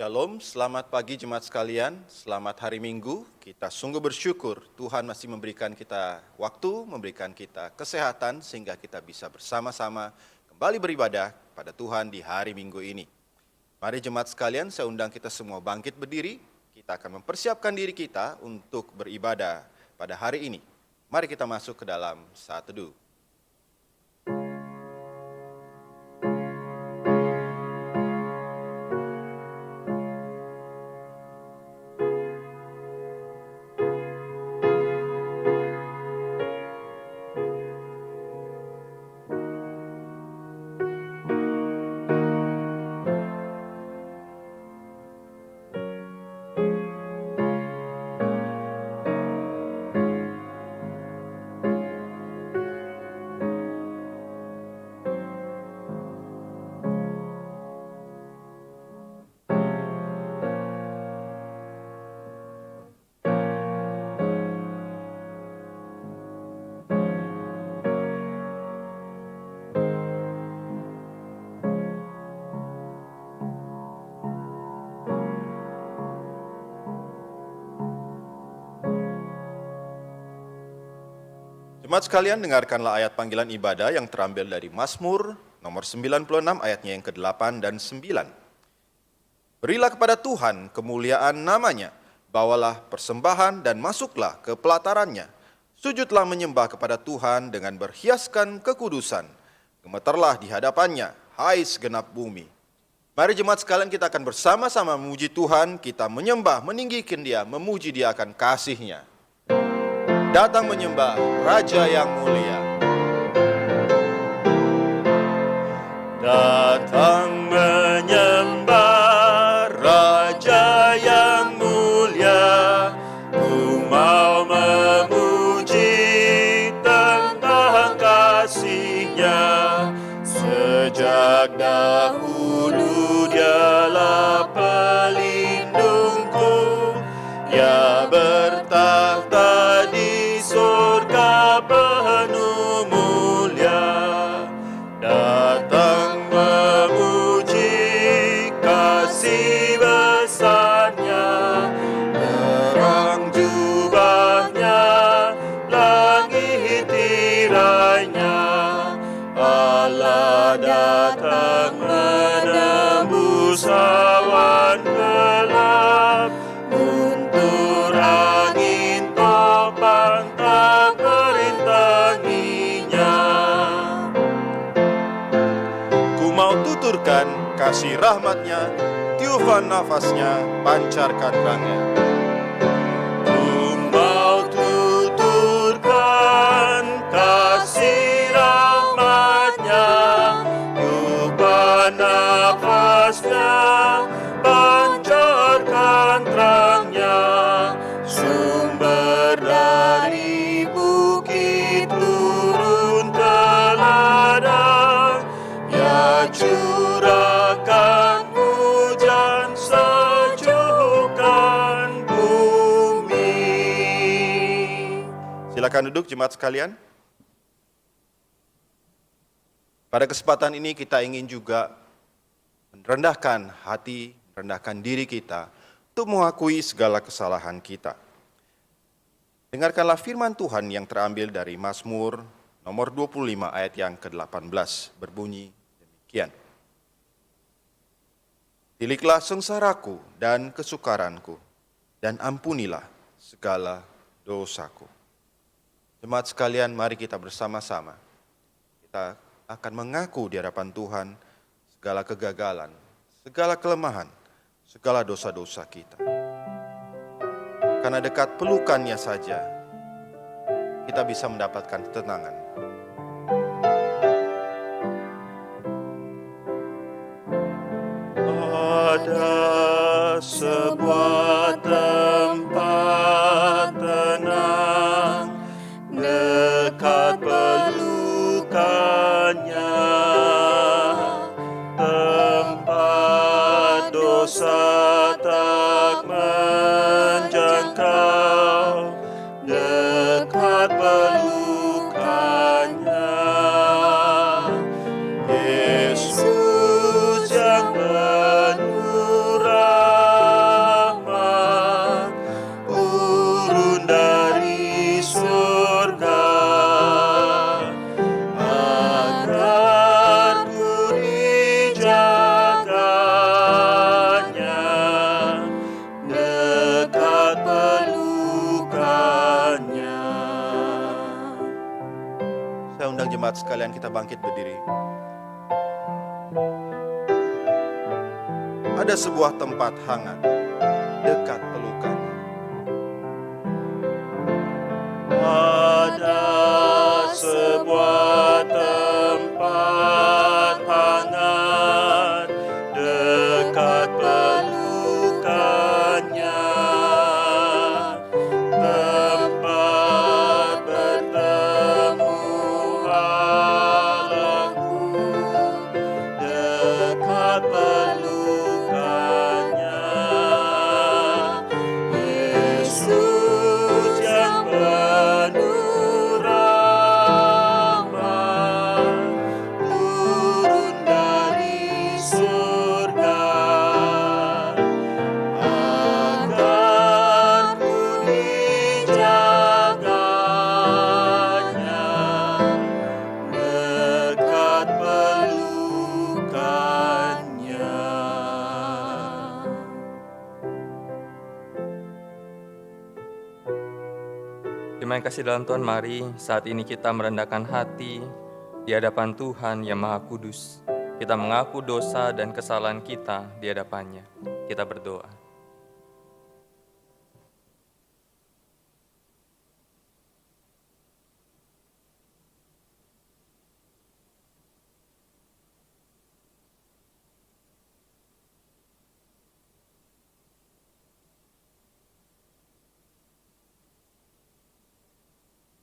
Shalom, selamat pagi jemaat sekalian, selamat hari Minggu. Kita sungguh bersyukur Tuhan masih memberikan kita waktu, memberikan kita kesehatan sehingga kita bisa bersama-sama kembali beribadah pada Tuhan di hari Minggu ini. Mari jemaat sekalian, saya undang kita semua bangkit berdiri. Kita akan mempersiapkan diri kita untuk beribadah pada hari ini. Mari kita masuk ke dalam saat teduh. Jemaat sekalian, dengarkanlah ayat panggilan ibadah yang terambil dari Mazmur nomor 96 ayatnya yang ke-8 dan 9. Berilah kepada Tuhan kemuliaan namanya, bawalah persembahan dan masuklah ke pelatarannya. Sujudlah menyembah kepada Tuhan dengan berhiaskan kekudusan. Gemetarlah di hadapannya, hai segenap bumi. Mari jemaat sekalian, kita akan bersama-sama memuji Tuhan, kita menyembah, meninggikan Dia, memuji Dia akan kasih-Nya. Datang menyembah Raja yang mulia. Datang menyembah Raja yang mulia. Ku mau memuji tentang kasih-Nya. Sejak dahulu Dialah pelindungku. Dia bertakhta di surga penuh mulia. Datang memuji kasih besar-Nya. Terang jubah-Nya, langit tirai-Nya. Allah datang menembus awan gelap. Guntur angin topang tak merintanginya. Ku mau tuturkan kasih rahmat-Nya, tiupan nafas-Nya, pancarkan terang-Nya. Ku mau tuturkan kasih rahmat-Nya, tiupan nafas-Nya, pancarkan terang-Nya. Sumber dari bukit turun teladan, Ya curahkan hujan sejukkan bumi. Silakan duduk jemaat sekalian. Pada kesempatan ini kita ingin juga merendahkan hati, merendahkan diri kita untuk mengakui segala kesalahan kita. Dengarkanlah firman Tuhan yang terambil dari Mazmur nomor 25 ayat yang ke-18 berbunyi demikian. Tiliklah sengsaraku dan kesukaranku, dan ampunilah segala dosaku. Jemaat sekalian, mari kita bersama-sama. Kita akan mengaku di hadapan Tuhan segala kegagalan, segala kelemahan, segala dosa-dosa kita. Karena dekat pelukannya saja, kita bisa mendapatkan ketenangan. Ada sebuah tempat tenang dekat pelukannya, tempat dosa tak menjangkau, dekat pelukannya. Yesus yang penuh jemaat sekalian, kita bangkit berdiri. Ada sebuah tempat hangat dekat pelukan. Ada sebuah tempat hangat dekat pelukannya, tempat bertemu Allahku dekat pelukannya. Yesus yang penuh rahmat turun dari surga agar ku dijaganya dekat pelukannya. Terima kasih dalam Tuhan, mari saat ini kita merendahkan hati di hadapan Tuhan yang Maha Kudus. Kita mengaku dosa dan kesalahan kita di hadapannya. Kita berdoa.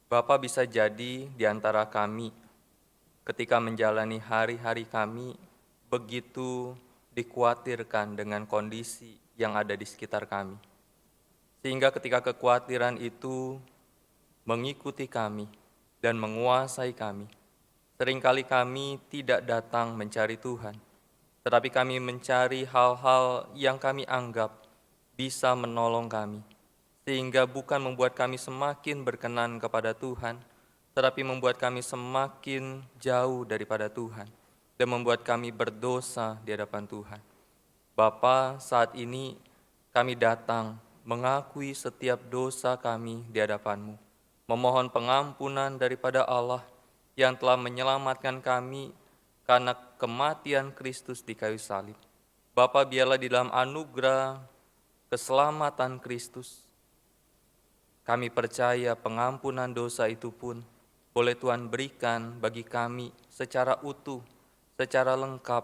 Bapa, bisa jadi di antara kami ketika menjalani hari-hari kami begitu dikhawatirkan dengan kondisi yang ada di sekitar kami. Sehingga ketika kekhawatiran itu mengikuti kami dan menguasai kami, seringkali kami tidak datang mencari Tuhan, tetapi kami mencari hal-hal yang kami anggap bisa menolong kami, sehingga bukan membuat kami semakin berkenan kepada Tuhan, tetapi membuat kami semakin jauh daripada Tuhan, dan membuat kami berdosa di hadapan Tuhan. Bapa, saat ini kami datang mengakui setiap dosa kami di hadapan-Mu, memohon pengampunan daripada Allah yang telah menyelamatkan kami karena kematian Kristus di kayu salib. Bapa, biarlah di dalam anugerah keselamatan Kristus, kami percaya pengampunan dosa itu pun boleh Tuhan berikan bagi kami secara utuh, secara lengkap,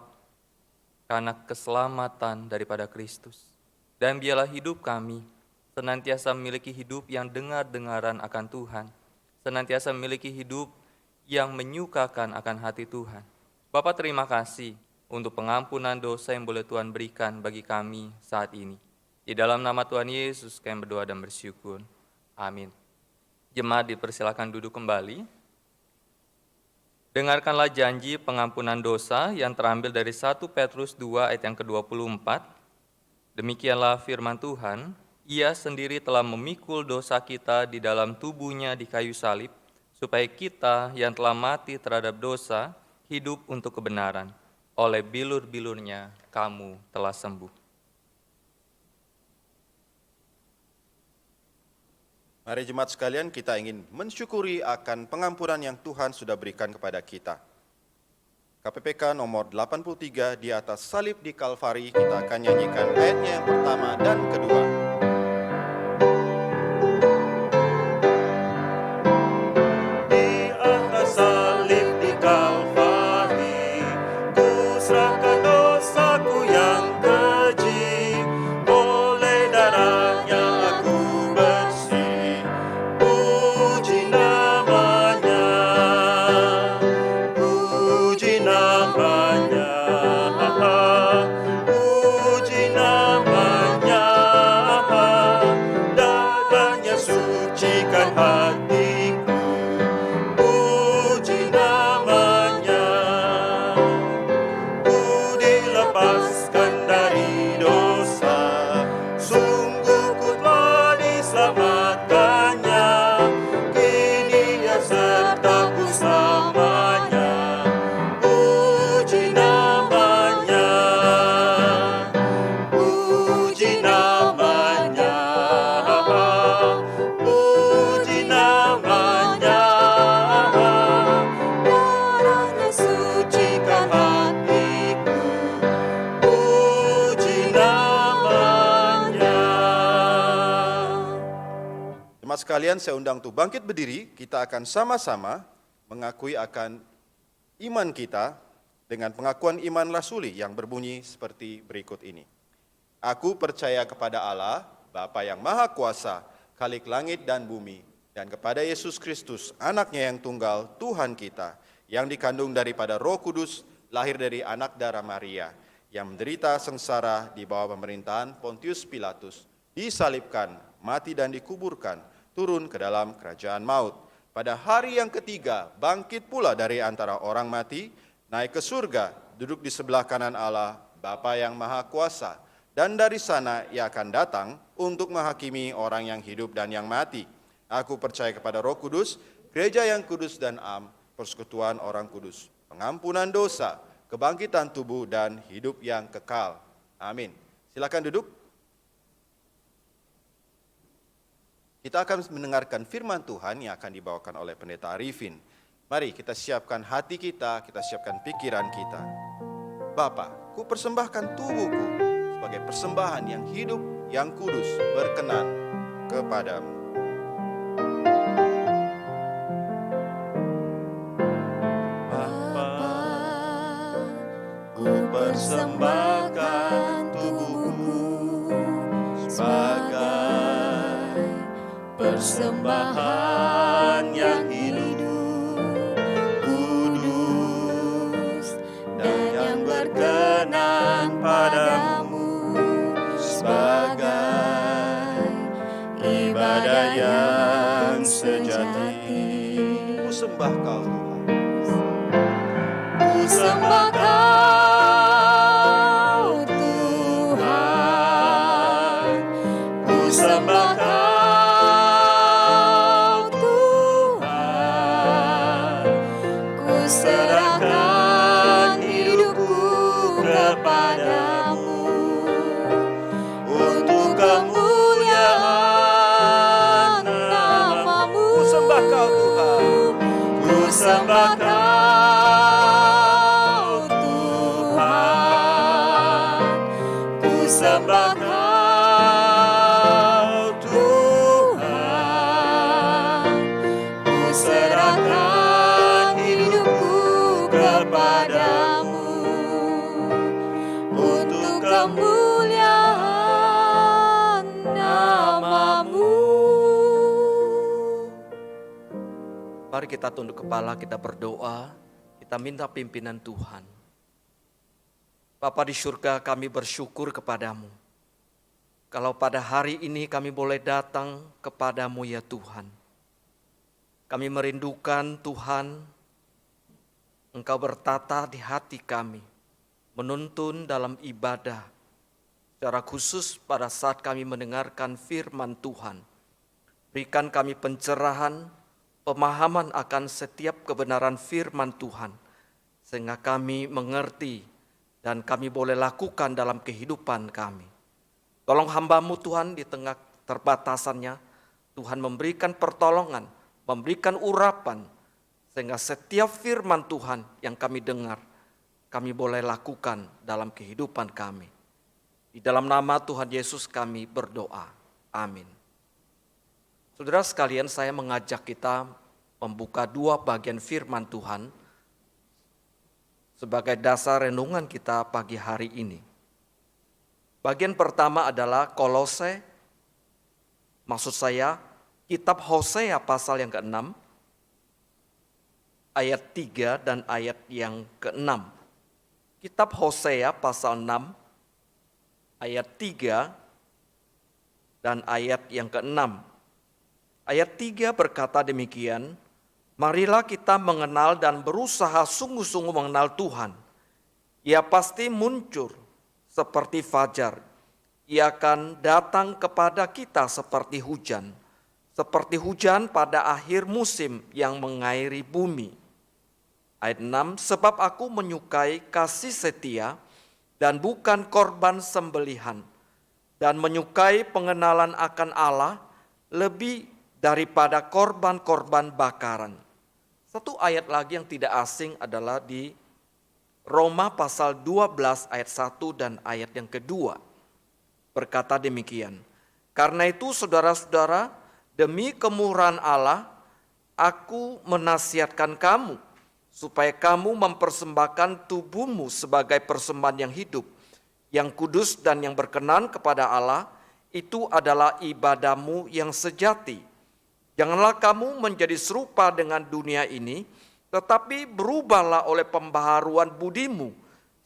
karena keselamatan daripada Kristus. Dan biarlah hidup kami senantiasa memiliki hidup yang dengar-dengaran akan Tuhan, senantiasa memiliki hidup yang menyukakan akan hati Tuhan. Bapa, terima kasih untuk pengampunan dosa yang boleh Tuhan berikan bagi kami saat ini. Di dalam nama Tuhan Yesus kami berdoa dan bersyukur. Amin. Jemaat dipersilakan duduk kembali. Dengarkanlah janji pengampunan dosa yang terambil dari 1 Petrus 2 ayat yang ke-24. Demikianlah firman Tuhan, Ia sendiri telah memikul dosa kita di dalam tubuhnya di kayu salib, supaya kita yang telah mati terhadap dosa, hidup untuk kebenaran. Oleh bilur-bilurnya kamu telah sembuh. Mari jemaat sekalian, kita ingin mensyukuri akan pengampunan yang Tuhan sudah berikan kepada kita. KPPK nomor 83, di atas salib di Kalvari, kita akan nyanyikan ayatnya yang pertama dan kedua. Di atas salib di Kalvari, ku serahkan dosaku yang keji, oleh darahnya aku bersih. Puji namanya, puji namanya, puji namanya. Jemaat sekalian, saya undang untuk bangkit berdiri. Kita akan sama-sama mengakui akan iman kita dengan pengakuan iman rasuli yang berbunyi seperti berikut ini. Aku percaya kepada Allah, Bapa yang Maha Kuasa, Khalik langit dan bumi, dan kepada Yesus Kristus, anaknya yang tunggal, Tuhan kita, yang dikandung daripada Roh Kudus, lahir dari anak darah Maria, yang menderita sengsara di bawah pemerintahan Pontius Pilatus, disalibkan, mati dan dikuburkan, turun ke dalam kerajaan maut. Pada hari yang ketiga, bangkit pula dari antara orang mati, naik ke surga, duduk di sebelah kanan Allah, Bapa yang Maha Kuasa, dan dari sana ia akan datang untuk menghakimi orang yang hidup dan yang mati. Aku percaya kepada Roh Kudus, gereja yang kudus dan am, persekutuan orang kudus, pengampunan dosa, kebangkitan tubuh dan hidup yang kekal. Amin. Silakan duduk. Kita akan mendengarkan firman Tuhan yang akan dibawakan oleh Pendeta Arifin. Mari kita siapkan hati kita siapkan pikiran kita. Bapa, ku persembahkan tubuhku sebagai persembahan yang hidup, yang kudus, berkenan kepadamu. Persembahkan tubuhku sebagai persembahan yang hidup, kudus, dan yang berkenan padamu, sebagai ibadah yang sejati. Ku sembah Kau Tuhan. Ku sembah Kau Tuhan, ku sembah Kau Tuhan, ku serahkan hidupku kepadamu untuk kemuliaan namamu. Ku sembah Kau Tuhan. Ku sembah Kau Tuhan, ku sembah Kau Tuhan, ku serahkan hidupku kepadamu untuk kemuliaan namamu. Mari kita tunduk kepala, kita berdoa, kita minta pimpinan Tuhan. Bapa di surga, kami bersyukur kepadamu. Kalau pada hari ini kami boleh datang kepadamu ya Tuhan. Kami merindukan Tuhan, Engkau bertata di hati kami, menuntun dalam ibadah, secara khusus pada saat kami mendengarkan firman Tuhan. Berikan kami pencerahan, pemahaman akan setiap kebenaran firman Tuhan, sehingga kami mengerti dan kami boleh lakukan dalam kehidupan kami. Tolong hamba-Mu Tuhan di tengah terbatasannya, Tuhan memberikan pertolongan, memberikan urapan, sehingga setiap firman Tuhan yang kami dengar, kami boleh lakukan dalam kehidupan kami. Di dalam nama Tuhan Yesus kami berdoa. Amin. Saudara sekalian, saya mengajak kita membuka dua bagian firman Tuhan sebagai dasar renungan kita pagi hari ini. Bagian pertama adalah Kolose, maksud saya kitab Hosea pasal yang ke-6, ayat 3 dan ayat yang ke-6. Kitab Hosea pasal 6, ayat 3 dan ayat yang ke-6. Ayat 3 berkata demikian, marilah kita mengenal dan berusaha sungguh-sungguh mengenal Tuhan. Ia pasti muncul seperti fajar. Ia akan datang kepada kita seperti hujan pada akhir musim yang mengairi bumi. Ayat 6, sebab aku menyukai kasih setia dan bukan korban sembelihan, dan menyukai pengenalan akan Allah lebih daripada korban-korban bakaran. Satu ayat lagi yang tidak asing adalah di Roma pasal 12 ayat 1 dan ayat yang kedua. Berkata demikian, karena itu saudara-saudara, demi kemurahan Allah, aku menasihatkan kamu supaya kamu mempersembahkan tubuhmu sebagai persembahan yang hidup, yang kudus dan yang berkenan kepada Allah. Itu adalah ibadahmu yang sejati. Janganlah kamu menjadi serupa dengan dunia ini, tetapi berubahlah oleh pembaharuan budimu,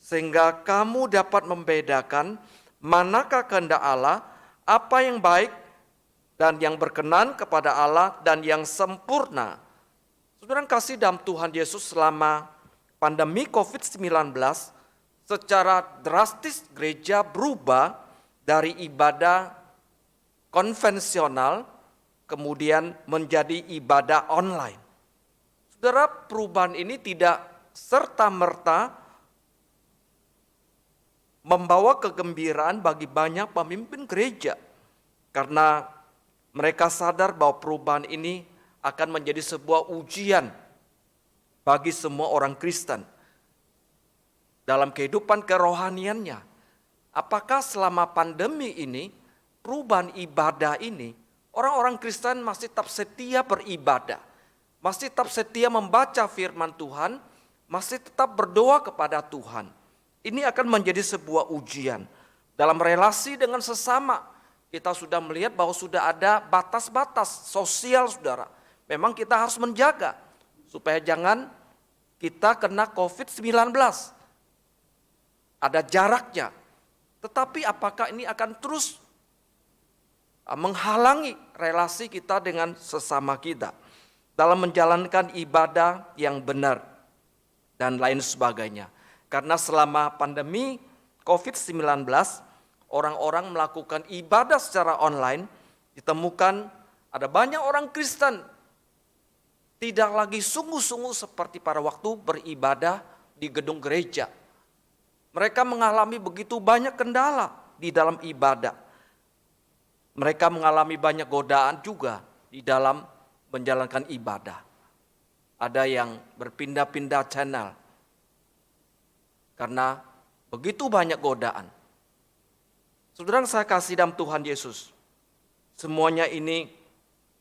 sehingga kamu dapat membedakan manakah kehendak Allah, apa yang baik dan yang berkenan kepada Allah dan yang sempurna. Saudara yang kasih dalam Tuhan Yesus, selama pandemi COVID-19, secara drastis gereja berubah dari ibadah konvensional kemudian menjadi ibadah online. Saudara, perubahan ini tidak serta-merta membawa kegembiraan bagi banyak pemimpin gereja, karena mereka sadar bahwa perubahan ini akan menjadi sebuah ujian bagi semua orang Kristen dalam kehidupan kerohaniannya. Apakah selama pandemi ini, perubahan ibadah ini, orang-orang Kristen masih tetap setia beribadah, masih tetap setia membaca firman Tuhan, masih tetap berdoa kepada Tuhan? Ini akan menjadi sebuah ujian. Dalam relasi dengan sesama, kita sudah melihat bahwa sudah ada batas-batas sosial, saudara. Memang kita harus menjaga supaya jangan kita kena COVID-19. Ada jaraknya. Tetapi apakah ini akan terus menghalangi relasi kita dengan sesama kita dalam menjalankan ibadah yang benar dan lain sebagainya? Karena selama pandemi COVID-19, orang-orang melakukan ibadah secara online, ditemukan ada banyak orang Kristen tidak lagi sungguh-sungguh seperti pada waktu beribadah di gedung gereja. Mereka mengalami begitu banyak kendala di dalam ibadah. Mereka mengalami banyak godaan juga di dalam menjalankan ibadah. Ada yang berpindah-pindah channel karena begitu banyak godaan. Saudara yang saya kasih dalam Tuhan Yesus, semuanya ini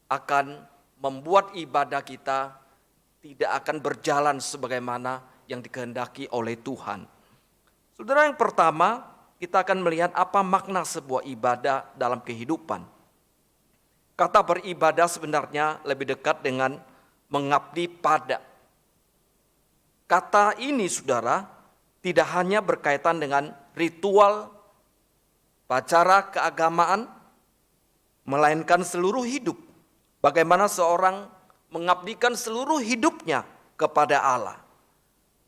akan membuat ibadah kita tidak akan berjalan sebagaimana yang dikehendaki oleh Tuhan. Saudara, yang pertama, kita akan melihat apa makna sebuah ibadah dalam kehidupan. Kata beribadah sebenarnya lebih dekat dengan mengabdi pada. Kata ini, saudara, tidak hanya berkaitan dengan ritual, upacara keagamaan, melainkan seluruh hidup. Bagaimana seorang mengabdikan seluruh hidupnya kepada Allah.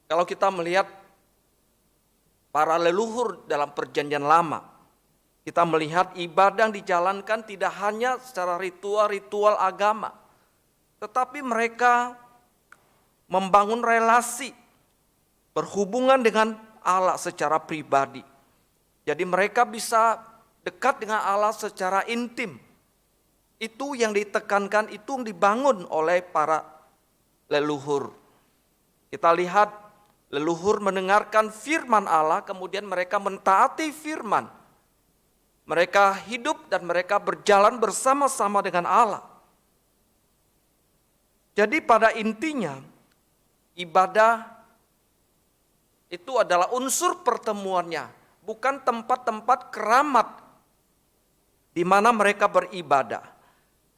Kalau kita melihat para leluhur dalam perjanjian lama, kita melihat ibadah yang dijalankan tidak hanya secara ritual-ritual agama, tetapi mereka membangun relasi, berhubungan dengan Allah secara pribadi. Jadi mereka bisa dekat dengan Allah secara intim. Itu yang ditekankan, itu yang dibangun oleh para leluhur. Kita lihat leluhur mendengarkan firman Allah, kemudian mereka mentaati firman. Mereka hidup dan mereka berjalan bersama-sama dengan Allah. Jadi pada intinya, ibadah itu adalah unsur pertemuannya, bukan tempat-tempat keramat di mana mereka beribadah.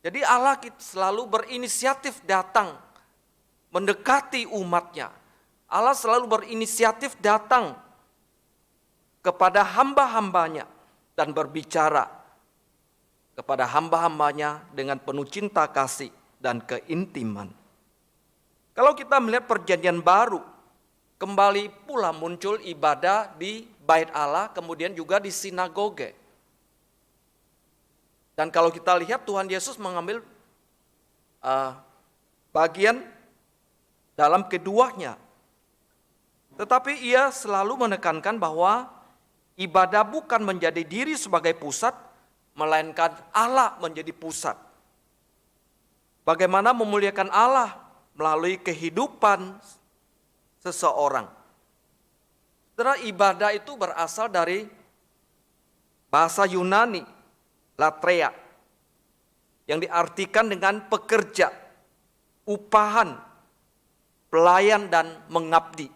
Jadi Allah selalu berinisiatif datang mendekati umatnya. Allah selalu berinisiatif datang kepada hamba-hambanya dan berbicara kepada hamba-hambanya dengan penuh cinta kasih dan keintiman. Kalau kita melihat perjanjian baru, kembali pula muncul ibadah di bait Allah, kemudian juga di sinagoge. Dan kalau kita lihat Tuhan Yesus mengambil bagian dalam keduanya. Tetapi ia selalu menekankan bahwa ibadah bukan menjadi diri sebagai pusat, melainkan Allah menjadi pusat. Bagaimana memuliakan Allah melalui kehidupan seseorang. Saudara, ibadah itu berasal dari bahasa Yunani, latreia, yang diartikan dengan pekerja, upahan, pelayan dan mengabdi.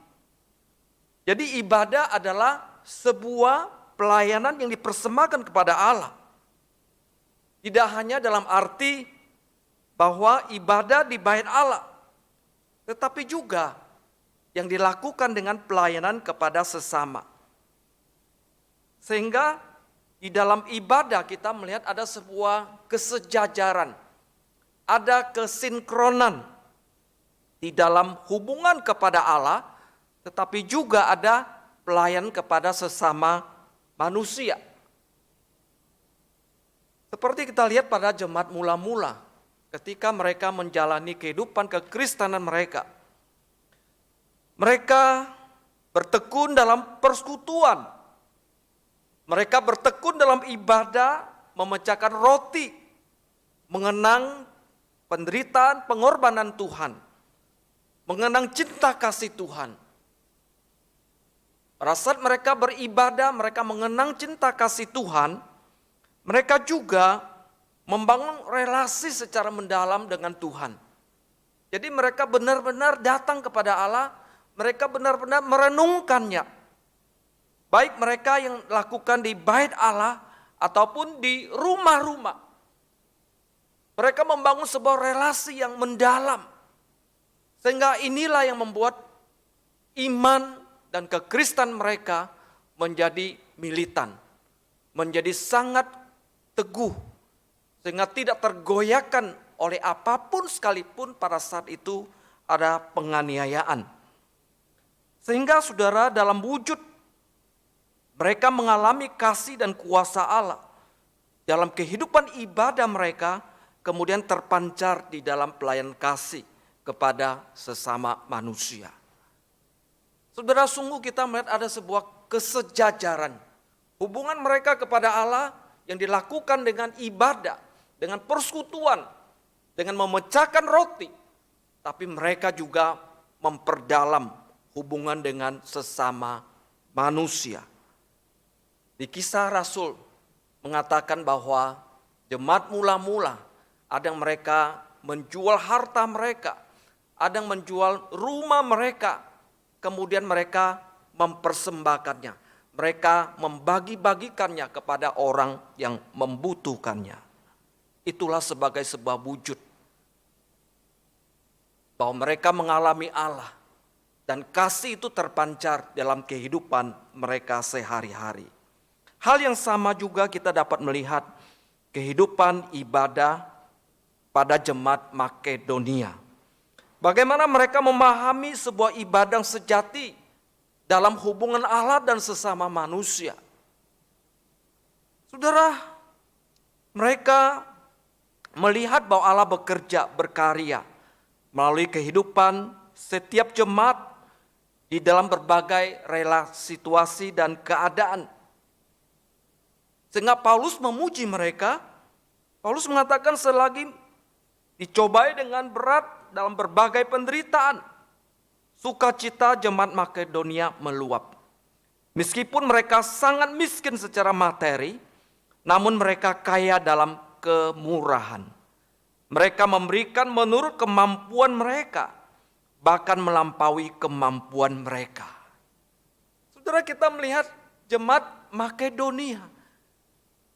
Jadi ibadah adalah sebuah pelayanan yang dipersembahkan kepada Allah. Tidak hanya dalam arti bahwa ibadah di bait Allah, tetapi juga yang dilakukan dengan pelayanan kepada sesama. Sehingga di dalam ibadah kita melihat ada sebuah kesejajaran, ada kesinkronan di dalam hubungan kepada Allah, tetapi juga ada pelayan kepada sesama manusia. Seperti kita lihat pada jemaat mula-mula, ketika mereka menjalani kehidupan kekristenan mereka. Mereka bertekun dalam persekutuan. Mereka bertekun dalam ibadah, memecahkan roti, mengenang penderitaan, pengorbanan Tuhan, mengenang cinta kasih Tuhan. Pada saat mereka beribadah, mereka mengenang cinta kasih Tuhan, mereka juga membangun relasi secara mendalam dengan Tuhan. Jadi mereka benar-benar datang kepada Allah, mereka benar-benar merenungkannya. Baik mereka yang lakukan di bait Allah ataupun di rumah-rumah. Mereka membangun sebuah relasi yang mendalam. Sehingga inilah yang membuat iman dan kekristenan mereka menjadi militan. Menjadi sangat teguh. Sehingga tidak tergoyahkan oleh apapun sekalipun pada saat itu ada penganiayaan. Sehingga saudara dalam wujud mereka mengalami kasih dan kuasa Allah. Dalam kehidupan ibadah mereka kemudian terpancar di dalam pelayan kasih kepada sesama manusia. Saudara, sungguh kita melihat ada sebuah kesejajaran. Hubungan mereka kepada Allah yang dilakukan dengan ibadah, dengan persekutuan, dengan memecahkan roti. Tapi mereka juga memperdalam hubungan dengan sesama manusia. Di Kisah Rasul mengatakan bahwa jemaat mula-mula ada yang mereka menjual harta mereka, ada yang menjual rumah mereka, kemudian mereka mempersembahkannya. Mereka membagi-bagikannya kepada orang yang membutuhkannya. Itulah sebagai sebuah wujud bahwa mereka mengalami Allah dan kasih itu terpancar dalam kehidupan mereka sehari-hari. Hal yang sama juga kita dapat melihat kehidupan ibadah pada jemaat Makedonia. Bagaimana mereka memahami sebuah ibadah sejati dalam hubungan Allah dan sesama manusia. Saudara, mereka melihat bahwa Allah bekerja, berkarya melalui kehidupan setiap jemaat di dalam berbagai relasi, situasi dan keadaan. Sehingga Paulus memuji mereka. Paulus mengatakan selagi dicobai dengan berat dalam berbagai penderitaan, sukacita jemaat Makedonia meluap. Meskipun mereka sangat miskin secara materi, namun mereka kaya dalam kemurahan. Mereka memberikan menurut kemampuan mereka, bahkan melampaui kemampuan mereka. Saudara, kita melihat jemaat Makedonia.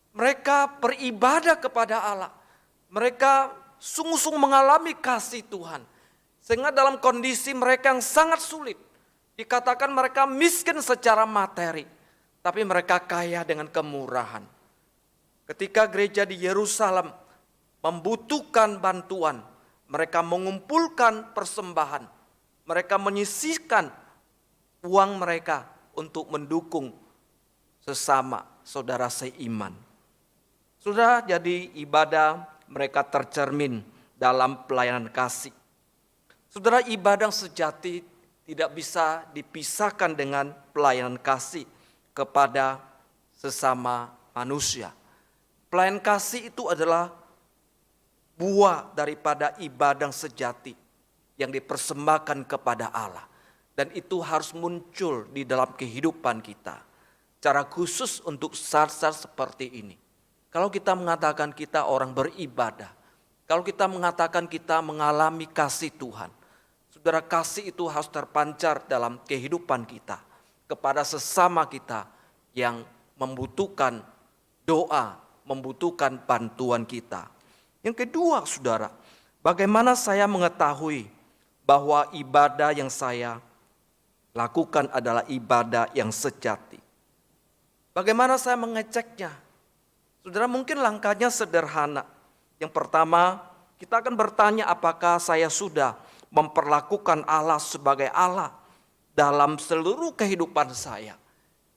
Mereka beribadah kepada Allah. Mereka sungguh-sungguh mengalami kasih Tuhan. Sehingga dalam kondisi mereka yang sangat sulit, dikatakan mereka miskin secara materi, tapi mereka kaya dengan kemurahan. Ketika gereja di Yerusalem membutuhkan bantuan, mereka mengumpulkan persembahan. Mereka menyisihkan uang mereka untuk mendukung sesama saudara seiman. Sudah jadi ibadah mereka tercermin dalam pelayanan kasih. Saudara, ibadah sejati tidak bisa dipisahkan dengan pelayanan kasih kepada sesama manusia. Pelayanan kasih itu adalah buah daripada ibadah sejati yang dipersembahkan kepada Allah. Dan itu harus muncul di dalam kehidupan kita. Cara khusus untuk saat-saat seperti ini. Kalau kita mengatakan kita orang beribadah, Kalau kita mengatakan kita mengalami kasih Tuhan, saudara, kasih itu harus terpancar dalam kehidupan kita kepada sesama kita yang membutuhkan doa, membutuhkan bantuan kita. Yang kedua, saudara, bagaimana saya mengetahui bahwa ibadah yang saya lakukan adalah ibadah yang sejati? Bagaimana saya mengeceknya? Saudara, mungkin langkahnya sederhana. Yang pertama, kita akan bertanya apakah saya sudah memperlakukan Allah sebagai Allah dalam seluruh kehidupan saya.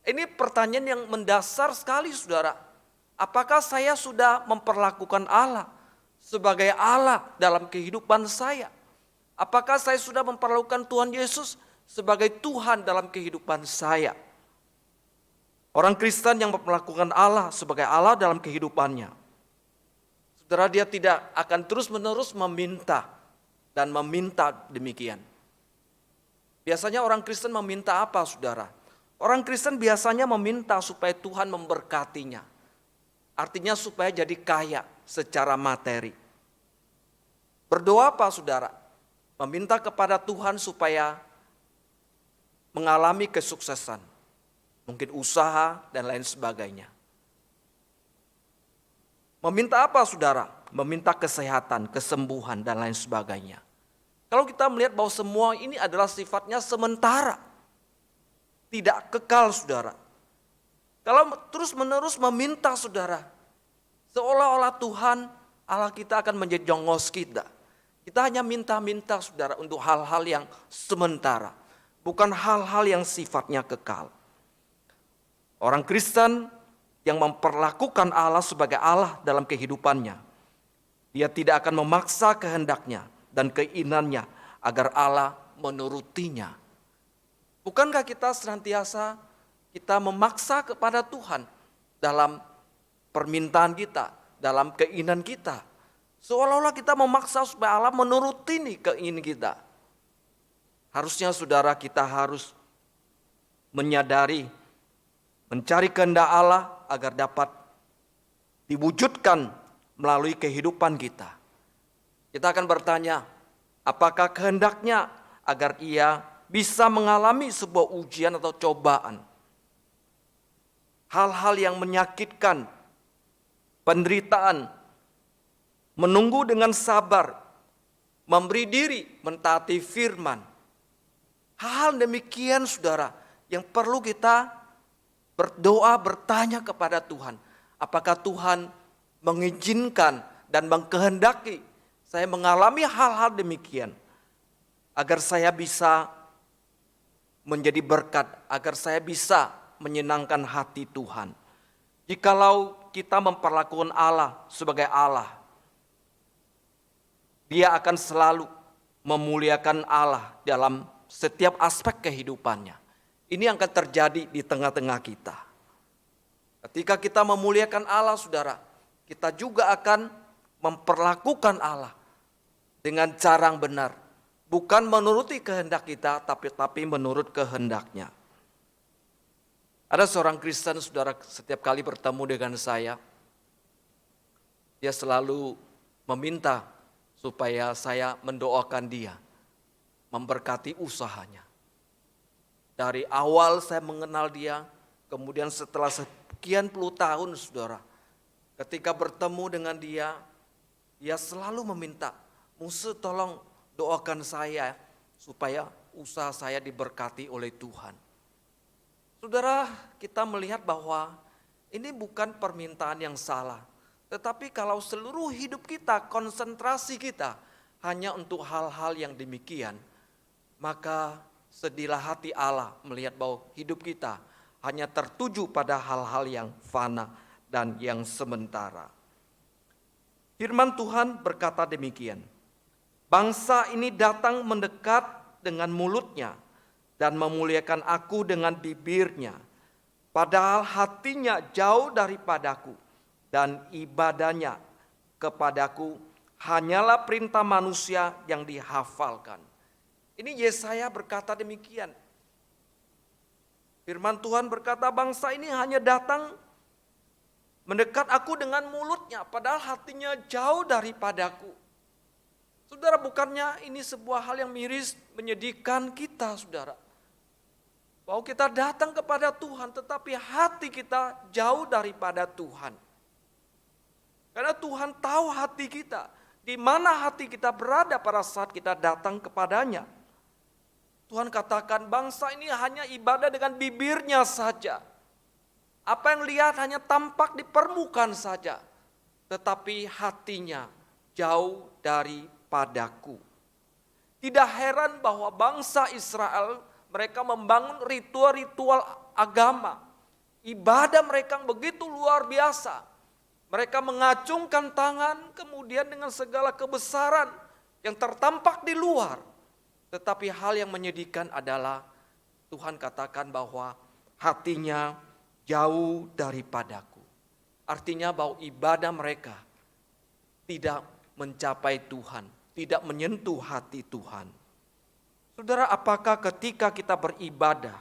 Ini pertanyaan yang mendasar sekali, saudara. Apakah saya sudah memperlakukan Allah sebagai Allah dalam kehidupan saya? Apakah saya sudah memperlakukan Tuhan Yesus sebagai Tuhan dalam kehidupan saya? Orang Kristen yang memperlakukan Allah sebagai Allah dalam kehidupannya, saudara, dia tidak akan terus-menerus meminta dan meminta demikian. Biasanya orang Kristen meminta apa, saudara? Orang Kristen biasanya meminta supaya Tuhan memberkatinya. Artinya supaya jadi kaya secara materi. Berdoa apa, saudara? Meminta kepada Tuhan supaya mengalami kesuksesan. Mungkin usaha dan lain sebagainya. Meminta apa, saudara? Meminta kesehatan, kesembuhan dan lain sebagainya. Kalau kita melihat bahwa semua ini adalah sifatnya sementara, tidak kekal, saudara. Kalau terus-menerus meminta, saudara, seolah-olah Tuhan Allah kita akan menjadi jongos kita. Kita hanya minta-minta, saudara, untuk hal-hal yang sementara, bukan hal-hal yang sifatnya kekal. Orang Kristen yang memperlakukan Allah sebagai Allah dalam kehidupannya, dia tidak akan memaksa kehendaknya dan keinginannya agar Allah menurutinya. Bukankah kita senantiasa kita memaksa kepada Tuhan dalam permintaan kita, dalam keinginan kita. Seolah-olah kita memaksa supaya Allah menuruti keinginan kita. Harusnya, saudara, kita harus menyadari, mencari kehendak Allah agar dapat diwujudkan melalui kehidupan kita. Kita akan bertanya, apakah kehendaknya agar ia bisa mengalami sebuah ujian atau cobaan? Hal-hal yang menyakitkan, penderitaan, menunggu dengan sabar, memberi diri, mentaati firman. Hal demikian, saudara, yang perlu kita berdoa, bertanya kepada Tuhan. Apakah Tuhan mengizinkan dan mengkehendaki saya mengalami hal-hal demikian, agar saya bisa menjadi berkat, agar saya bisa menyenangkan hati Tuhan. Jikalau kita memperlakukan Allah sebagai Allah, Dia akan selalu memuliakan Allah dalam setiap aspek kehidupannya. Ini yang akan terjadi di tengah-tengah kita. Ketika kita memuliakan Allah, saudara, kita juga akan memperlakukan Allah dengan cara yang benar. Bukan menuruti kehendak kita, tapi menurut kehendaknya. Ada seorang Kristen, saudara, setiap kali bertemu dengan saya, dia selalu meminta supaya saya mendoakan dia, memberkati usahanya. Dari awal saya mengenal dia, kemudian setelah sekian puluh tahun, saudara, ketika bertemu dengan dia, dia selalu meminta, "Musa, tolong doakan saya supaya usaha saya diberkati oleh Tuhan." Saudara, kita melihat bahwa ini bukan permintaan yang salah. Tetapi kalau seluruh hidup kita, konsentrasi kita hanya untuk hal-hal yang demikian, maka sedihlah hati Allah melihat bahwa hidup kita hanya tertuju pada hal-hal yang fana dan yang sementara. Firman Tuhan berkata demikian, "Bangsa ini datang mendekat dengan mulutnya dan memuliakan aku dengan bibirnya, padahal hatinya jauh daripadaku dan ibadahnya kepadaku hanyalah perintah manusia yang dihafalkan." Ini Yesaya berkata demikian. Firman Tuhan berkata, bangsa ini hanya datang mendekat aku dengan mulutnya, padahal hatinya jauh daripadaku. Saudara, bukannya ini sebuah hal yang miris menyedihkan kita, saudara. Bahwa kita datang kepada Tuhan tetapi hati kita jauh daripada Tuhan. Karena Tuhan tahu hati kita, di mana hati kita berada pada saat kita datang kepadanya. Tuhan katakan bangsa ini hanya ibadah dengan bibirnya saja. Apa yang lihat hanya tampak di permukaan saja. Tetapi hatinya jauh daripadaku. Tidak heran bahwa bangsa Israel mereka membangun ritual-ritual agama. Ibadah mereka begitu luar biasa. Mereka mengacungkan tangan kemudian dengan segala kebesaran yang tertampak di luar. Tetapi hal yang menyedihkan adalah Tuhan katakan bahwa hatinya jauh daripadaku. Artinya bahwa ibadah mereka tidak mencapai Tuhan, tidak menyentuh hati Tuhan. Saudara, apakah ketika kita beribadah,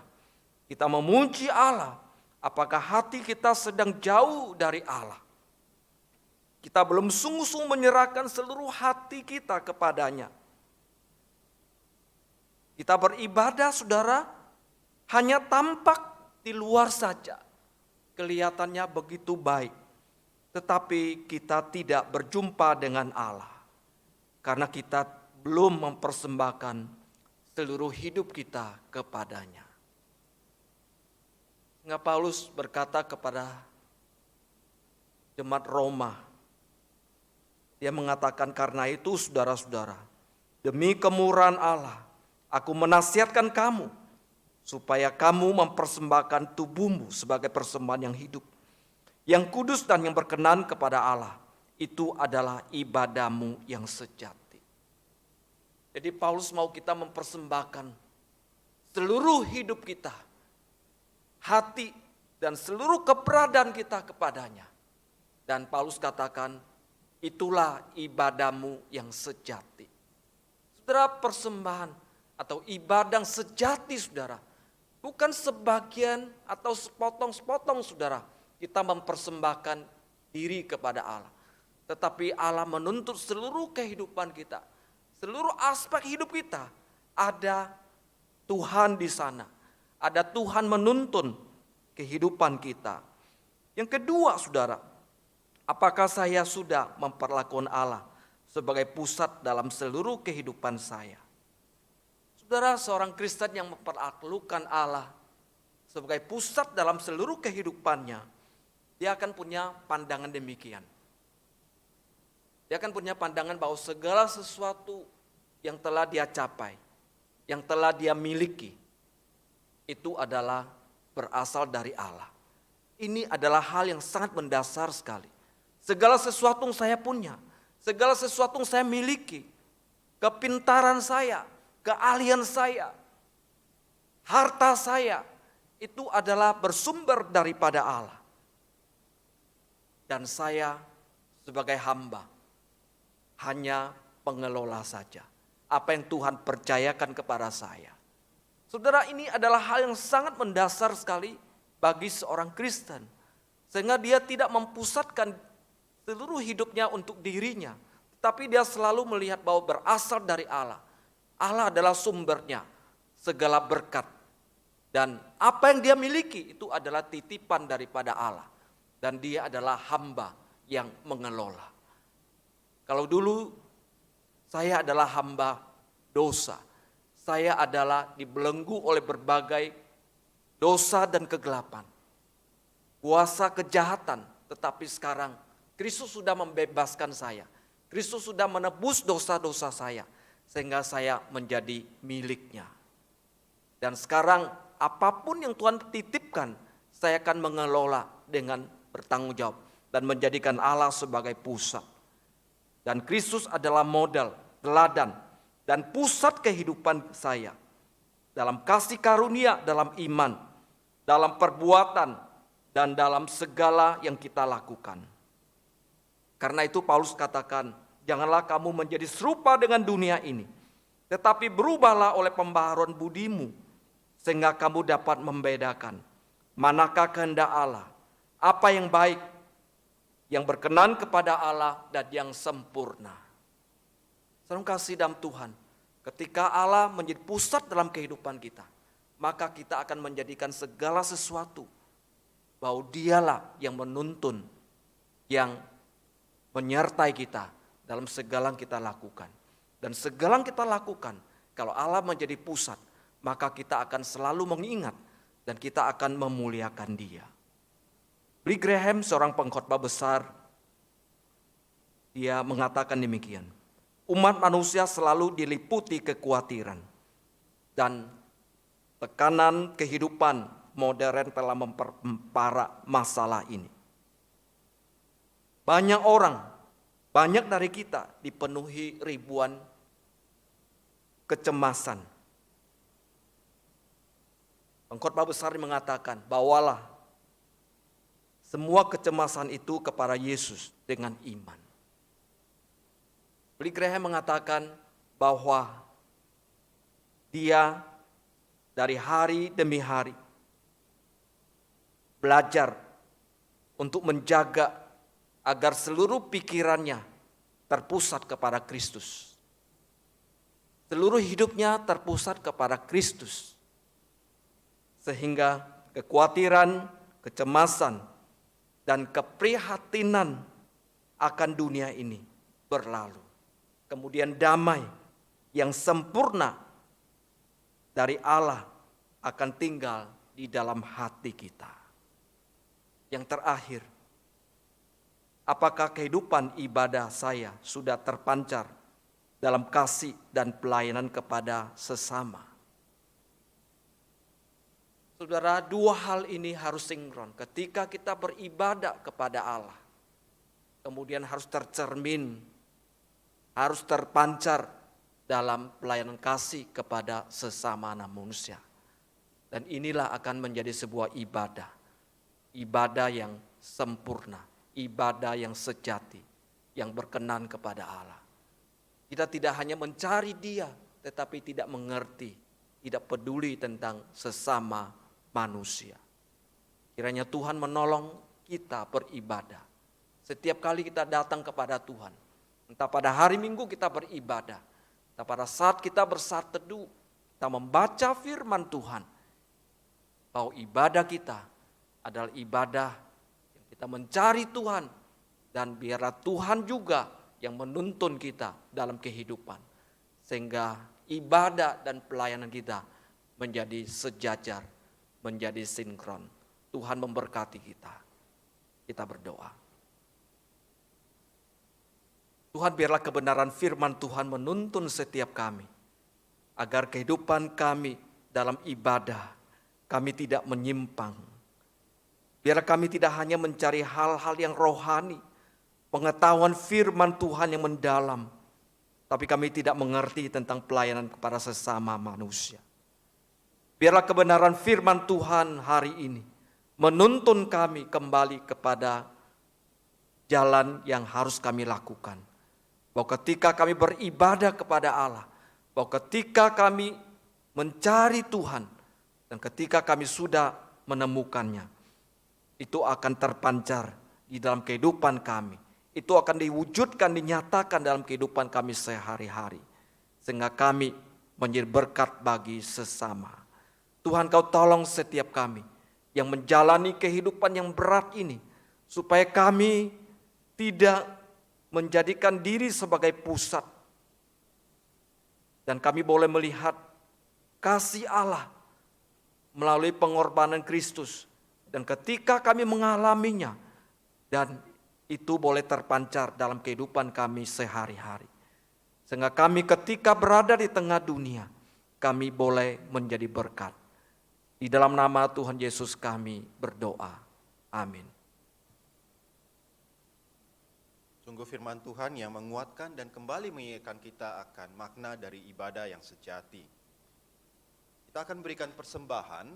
kita memuji Allah, apakah hati kita sedang jauh dari Allah? Kita belum sungguh-sungguh menyerahkan seluruh hati kita kepadanya. Kita beribadah, saudara, hanya tampak di luar saja. Kelihatannya begitu baik. Tetapi kita tidak berjumpa dengan Allah. Karena kita belum mempersembahkan seluruh hidup kita kepadanya. Sehingga Paulus berkata kepada jemaat Roma, dia mengatakan, karena itu saudara-saudara, demi kemurahan Allah, aku menasihatkan kamu, supaya kamu mempersembahkan tubuhmu sebagai persembahan yang hidup, yang kudus dan yang berkenan kepada Allah. Itu adalah ibadahmu yang sejati. Jadi Paulus mau kita mempersembahkan seluruh hidup kita, hati dan seluruh keberadaan kita kepadanya. Dan Paulus katakan, itulah ibadahmu yang sejati. Saudara, persembahan atau ibadah yang sejati, saudara, bukan sebagian atau sepotong-sepotong, saudara, kita mempersembahkan diri kepada Allah. Tetapi Allah menuntut seluruh kehidupan kita. Seluruh aspek hidup kita ada Tuhan di sana. Ada Tuhan menuntun kehidupan kita. Yang kedua, saudara, apakah saya sudah memperlakukan Allah sebagai pusat dalam seluruh kehidupan saya? Saudara, seorang Kristen yang memperlakukan Allah sebagai pusat dalam seluruh kehidupannya, dia akan punya pandangan demikian. Dia akan punya pandangan bahwa segala sesuatu yang telah dia capai, yang telah dia miliki, itu adalah berasal dari Allah. Ini adalah hal yang sangat mendasar sekali. Segala sesuatu yang saya punya, segala sesuatu yang saya miliki, kepintaran saya, keahlian saya, harta saya, itu adalah bersumber daripada Allah. Dan saya sebagai hamba hanya pengelola saja. Apa yang Tuhan percayakan kepada saya. Saudara, ini adalah hal yang sangat mendasar sekali bagi seorang Kristen. Sehingga dia tidak mempusatkan seluruh hidupnya untuk dirinya. Tapi dia selalu melihat bahwa berasal dari Allah. Allah adalah sumbernya segala berkat. Dan apa yang dia miliki itu adalah titipan daripada Allah. Dan dia adalah hamba yang mengelola. Kalau dulu saya adalah hamba dosa. Saya adalah dibelenggu oleh berbagai dosa dan kegelapan. Kuasa kejahatan. Tetapi sekarang Kristus sudah membebaskan saya. Kristus sudah menebus dosa-dosa saya. Sehingga saya menjadi miliknya. Dan sekarang apapun yang Tuhan titipkan, saya akan mengelola dengan bertanggung jawab. Dan menjadikan Allah sebagai pusat. Dan Kristus adalah model, teladan, dan pusat kehidupan saya. Dalam kasih karunia, dalam iman, dalam perbuatan, dan dalam segala yang kita lakukan. Karena itu Paulus katakan, janganlah kamu menjadi serupa dengan dunia ini. Tetapi berubahlah oleh pembaharuan budimu, sehingga kamu dapat membedakan manakah kehendak Allah, apa yang baik, yang berkenan kepada Allah dan yang sempurna. Saudara kasih dalam Tuhan, ketika Allah menjadi pusat dalam kehidupan kita, maka kita akan menjadikan segala sesuatu bahwa Dialah yang menuntun, yang menyertai kita dalam segala yang kita lakukan. Dan segala yang kita lakukan, kalau Allah menjadi pusat, maka kita akan selalu mengingat dan kita akan memuliakan Dia. Billy Graham, seorang pengkhotbah besar, dia mengatakan demikian. Umat manusia selalu diliputi kekhawatiran dan tekanan kehidupan modern telah memperparah masalah ini. Banyak orang, banyak dari kita dipenuhi ribuan kecemasan. Pengkhotbah besar mengatakan, bawalah semua kecemasan itu kepada Yesus dengan iman. Billy Graham mengatakan bahwa dia dari hari demi hari belajar untuk menjaga agar seluruh pikirannya terpusat kepada Kristus. Seluruh hidupnya terpusat kepada Kristus. Sehingga kekhawatiran, kecemasan, dan keprihatinan akan dunia ini berlalu. Kemudian damai yang sempurna dari Allah akan tinggal di dalam hati kita. Yang terakhir, apakah kehidupan ibadah saya sudah terpancar dalam kasih dan pelayanan kepada sesama? Saudara, dua hal ini harus sinkron. Ketika kita beribadah kepada Allah, kemudian harus tercermin, harus terpancar dalam pelayanan kasih kepada sesama manusia. Dan inilah akan menjadi sebuah ibadah. Ibadah yang sempurna, ibadah yang sejati, yang berkenan kepada Allah. Kita tidak hanya mencari Dia, tetapi tidak mengerti, tidak peduli tentang sesama manusia. Kiranya Tuhan menolong kita beribadah. Setiap kali kita datang kepada Tuhan, entah pada hari Minggu kita beribadah, entah pada saat kita bersatu teduh, kita membaca firman Tuhan, bahwa ibadah kita adalah ibadah yang kita mencari Tuhan, dan biarlah Tuhan juga yang menuntun kita dalam kehidupan, sehingga ibadah dan pelayanan kita menjadi sejajar, menjadi sinkron. Tuhan memberkati kita. Kita berdoa. Tuhan, biarlah kebenaran firman Tuhan menuntun setiap kami, agar kehidupan kami dalam ibadah, kami tidak menyimpang. Biarlah kami tidak hanya mencari hal-hal yang rohani, pengetahuan firman Tuhan yang mendalam, tapi kami tidak mengerti tentang pelayanan kepada sesama manusia. Biarlah kebenaran firman Tuhan hari ini menuntun kami kembali kepada jalan yang harus kami lakukan. Bahwa ketika kami beribadah kepada Allah, bahwa ketika kami mencari Tuhan, dan ketika kami sudah menemukannya, itu akan terpancar di dalam kehidupan kami. Itu akan diwujudkan, dinyatakan dalam kehidupan kami sehari-hari. Sehingga kami menjadi berkat bagi sesama. Tuhan, Kau tolong setiap kami yang menjalani kehidupan yang berat ini, supaya kami tidak menjadikan diri sebagai pusat, dan kami boleh melihat kasih Allah melalui pengorbanan Kristus, dan ketika kami mengalaminya, dan itu boleh terpancar dalam kehidupan kami sehari-hari, sehingga kami ketika berada di tengah dunia, kami boleh menjadi berkat. Di dalam nama Tuhan Yesus kami berdoa. Amin. Sungguh firman Tuhan yang menguatkan dan kembali mengingatkan kita akan makna dari ibadah yang sejati. Kita akan berikan persembahan,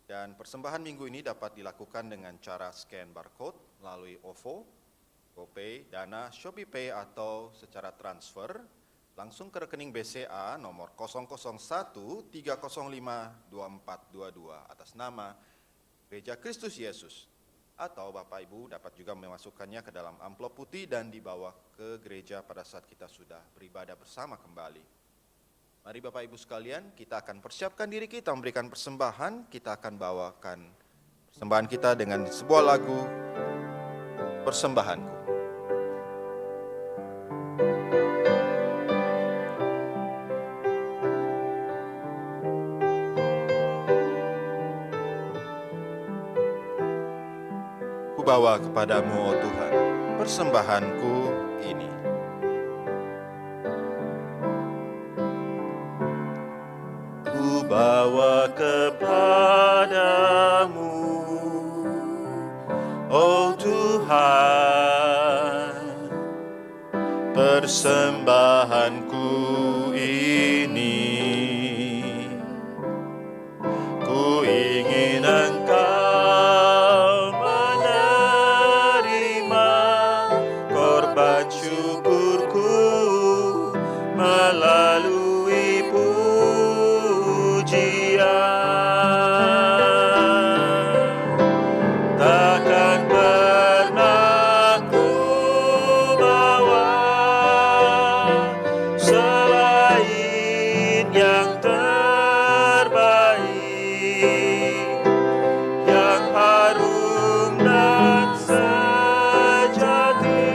dan persembahan minggu ini dapat dilakukan dengan cara scan barcode melalui OVO, GoPay, Dana, ShopeePay, atau secara transfer langsung ke rekening BCA nomor 001-305-2422 atas nama Gereja Kristus Yesus, Atau Bapak Ibu dapat juga memasukkannya ke dalam amplop putih dan dibawa ke gereja pada saat kita sudah beribadah bersama kembali. Mari Bapak Ibu sekalian, kita akan persiapkan diri kita memberikan persembahan. Kita akan bawakan persembahan kita dengan sebuah lagu, Persembahanku. Kubawa kepadamu, oh Tuhan, persembahanku ini. Kubawa kepadamu, oh Tuhan, persembahanku ini. Ku ingin Engkau menerima korban syukurku melalui pujian. Takkan pernah ku bawa selain yang terbaik, yang harum dan sejati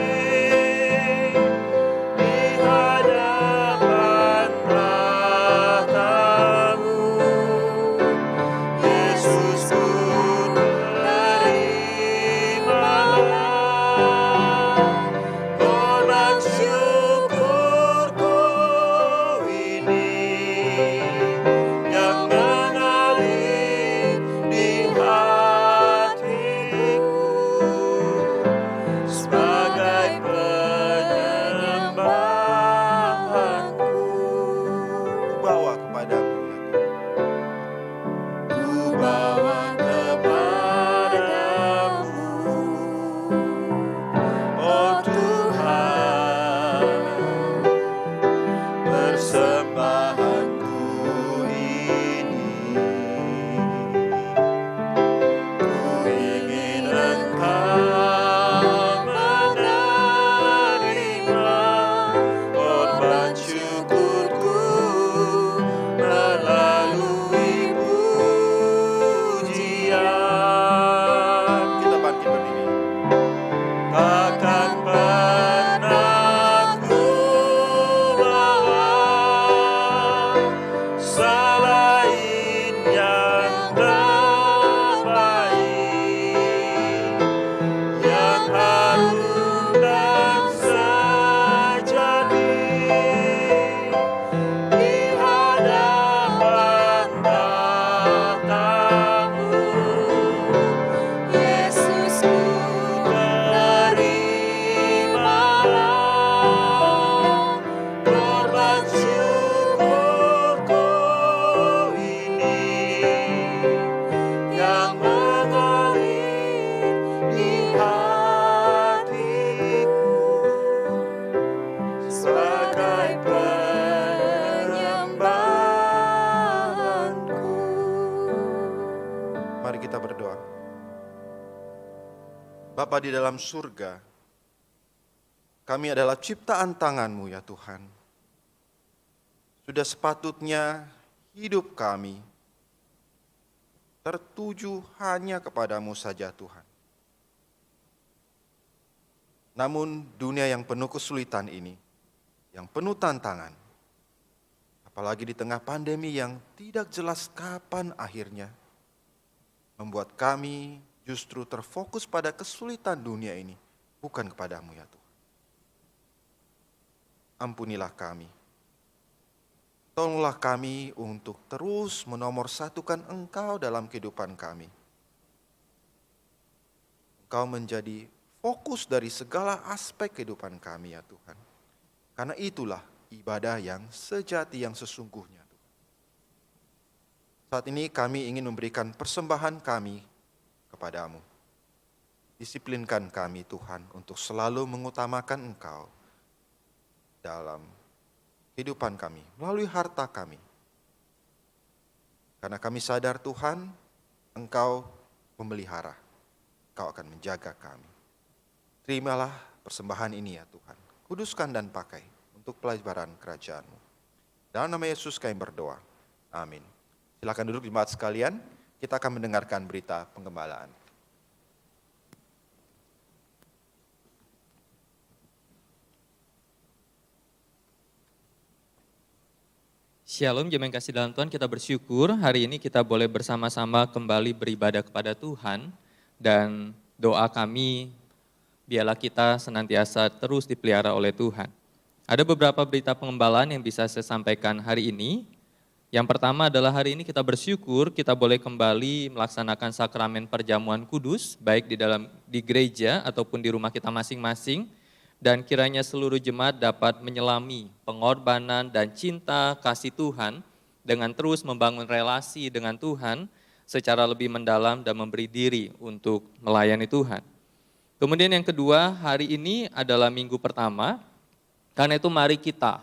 di hadapan tahta-Mu. Yesus, ku terimalah korban syukurku ini, yang mengalir di hatiku sebagai penyembahanku. Kubawa kepadamu, kubawa kepadamu, oh Tuhan, persembahanku ini. Ku ingin Engkau menerima korban syukurku melalui pujian. Kita bangkit berdiri. Takkan pernah ku bawa selain yang terbaik, yang harum dan sejati di hadapan tahta-Mu. Yesus, ku terimalah korban syukurku ini, yang mengalir di hatiku sebagai penyembahanku. Mari kita berdoa. Bapa di dalam surga, kami adalah ciptaan tangan-Mu ya Tuhan. Sudah sepatutnya hidup kami tertuju hanya kepadamu saja Tuhan. Namun dunia yang penuh kesulitan ini, yang penuh tantangan, apalagi di tengah pandemi yang tidak jelas kapan akhirnya, membuat kami justru terfokus pada kesulitan dunia ini, bukan kepadamu ya Tuhan. Ampunilah kami. Tolonglah kami untuk terus menomorsatukan Engkau dalam kehidupan kami. Engkau menjadi fokus dari segala aspek kehidupan kami ya Tuhan. Karena itulah ibadah yang sejati, yang sesungguhnya. Saat ini kami ingin memberikan persembahan kami kepadamu. Disiplinkan kami Tuhan untuk selalu mengutamakan Engkau dalam kehidupan kami, melalui harta kami. Karena kami sadar Tuhan, Engkau memelihara. Kau akan menjaga kami. Terimalah persembahan ini ya Tuhan. Kuduskan dan pakai untuk pelajaran kerajaan-Mu. Dalam nama Yesus kami berdoa. Amin. Silakan duduk jemaat sekalian. Kita akan mendengarkan berita penggembalaan. Shalom, jemaat yang kasih dalam Tuhan, kita bersyukur hari ini kita boleh bersama-sama kembali beribadah kepada Tuhan. Dan doa kami, biarlah kita senantiasa terus dipelihara oleh Tuhan. Ada beberapa berita pengembalaan yang bisa saya sampaikan hari ini. Yang pertama adalah hari ini kita bersyukur kita boleh kembali melaksanakan sakramen perjamuan kudus, baik di gereja ataupun di rumah kita masing-masing. Dan kiranya seluruh jemaat dapat menyelami pengorbanan dan cinta kasih Tuhan dengan terus membangun relasi dengan Tuhan secara lebih mendalam dan memberi diri untuk melayani Tuhan. Kemudian yang kedua, hari ini adalah minggu pertama, karena itu mari kita.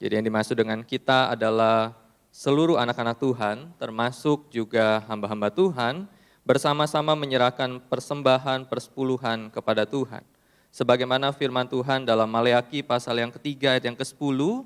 Jadi yang dimaksud dengan kita adalah seluruh anak-anak Tuhan, termasuk juga hamba-hamba Tuhan, bersama-sama menyerahkan persembahan persepuluhan kepada Tuhan. Sebagaimana firman Tuhan dalam Maleakhi pasal yang ketiga ayat yang ke-10,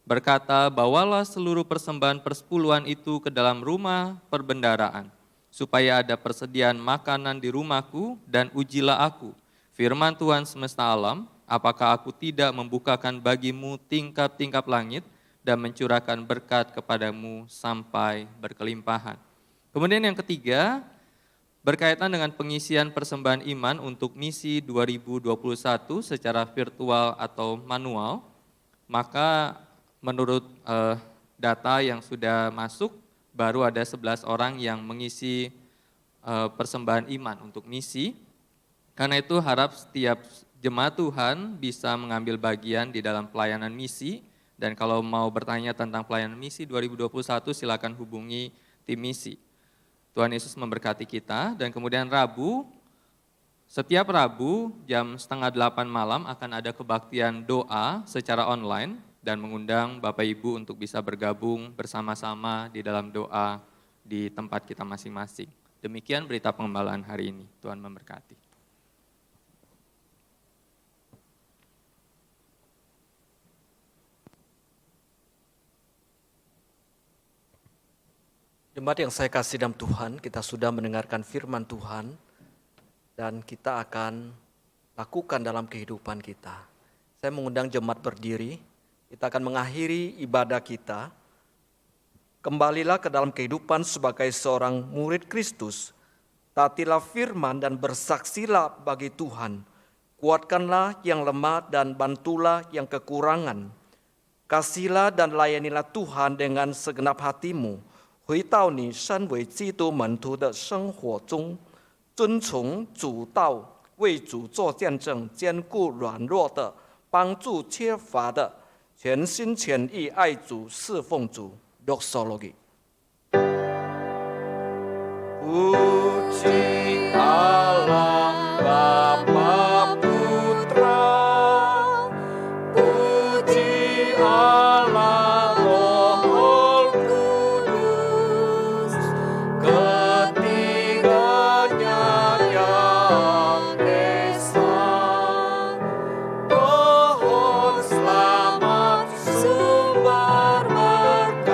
berkata, bawalah seluruh persembahan persepuluhan itu ke dalam rumah perbendaraan, supaya ada persediaan makanan di rumahku dan ujilah aku. Firman Tuhan semesta alam, apakah aku tidak membukakan bagimu tingkap-tingkap langit dan mencurahkan berkat kepadamu sampai berkelimpahan. Kemudian yang ketiga, berkaitan dengan pengisian persembahan iman untuk misi 2021 secara virtual atau manual, maka menurut data yang sudah masuk, baru ada 11 orang yang mengisi persembahan iman untuk misi. Karena itu harap setiap jemaat Tuhan bisa mengambil bagian di dalam pelayanan misi, dan kalau mau bertanya tentang pelayanan misi 2021 silakan hubungi tim misi. Tuhan Yesus memberkati kita. Dan kemudian setiap Rabu jam 7:30 malam akan ada kebaktian doa secara online dan mengundang Bapak Ibu untuk bisa bergabung bersama-sama di dalam doa di tempat kita masing-masing. Demikian berita pengembalaan hari ini. Tuhan memberkati. Jemaat yang saya kasih dalam Tuhan, kita sudah mendengarkan firman Tuhan dan kita akan lakukan dalam kehidupan kita. Saya mengundang jemaat berdiri, kita akan mengakhiri ibadah kita. Kembalilah ke dalam kehidupan sebagai seorang murid Kristus. Taatilah firman dan bersaksilah bagi Tuhan. Kuatkanlah yang lemah dan bantulah yang kekurangan. Kasihilah dan layanilah Tuhan dengan segenap hatimu. 回到你身为基督门徒的生活中，遵从主道，为主做见证，兼顾软弱的，帮助缺乏的，全心全意爱主，侍奉主。Doxology。Puji Allah Bapa Putra, puji Allah Roh Kudus, ketiganya yang esa. Pohon selamat sumber berkat.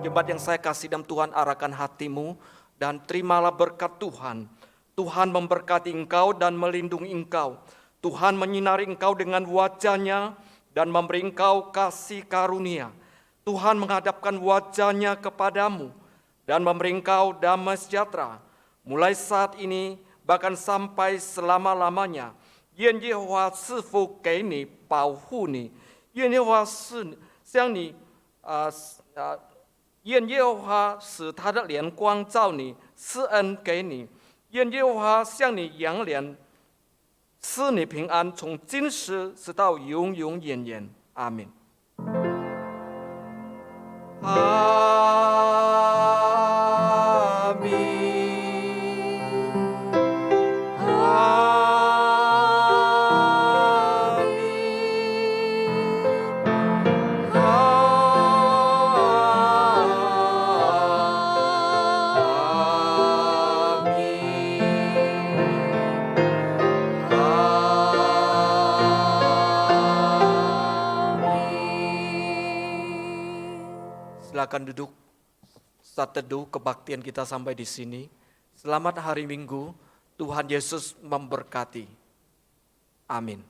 Jemaat yang saya kasih dalam Tuhan, arahkan hatimu dan terimalah berkat Tuhan. Tuhan memberkati engkau dan melindungi engkau. Tuhan menyinari engkau dengan wajah-Nya dan memberi engkau kasih karunia. Tuhan menghadapkan wajah-Nya kepadamu dan memberi engkau damai sejahtera. Mulai saat ini bahkan sampai selama-lamanya. 愿耶和华赐福给你，保护你。愿耶和华向你愿耶和华使他的脸光照你，施恩给你。愿耶和华向你扬脸，赐你平安，从今时直到永永远远。阿门。阿门。阿门。 阿门。 阿门。 阿门。 阿门。akan duduk saat teduh kebaktian kita sampai di sini. Selamat hari Minggu, Tuhan Yesus memberkati. Amin.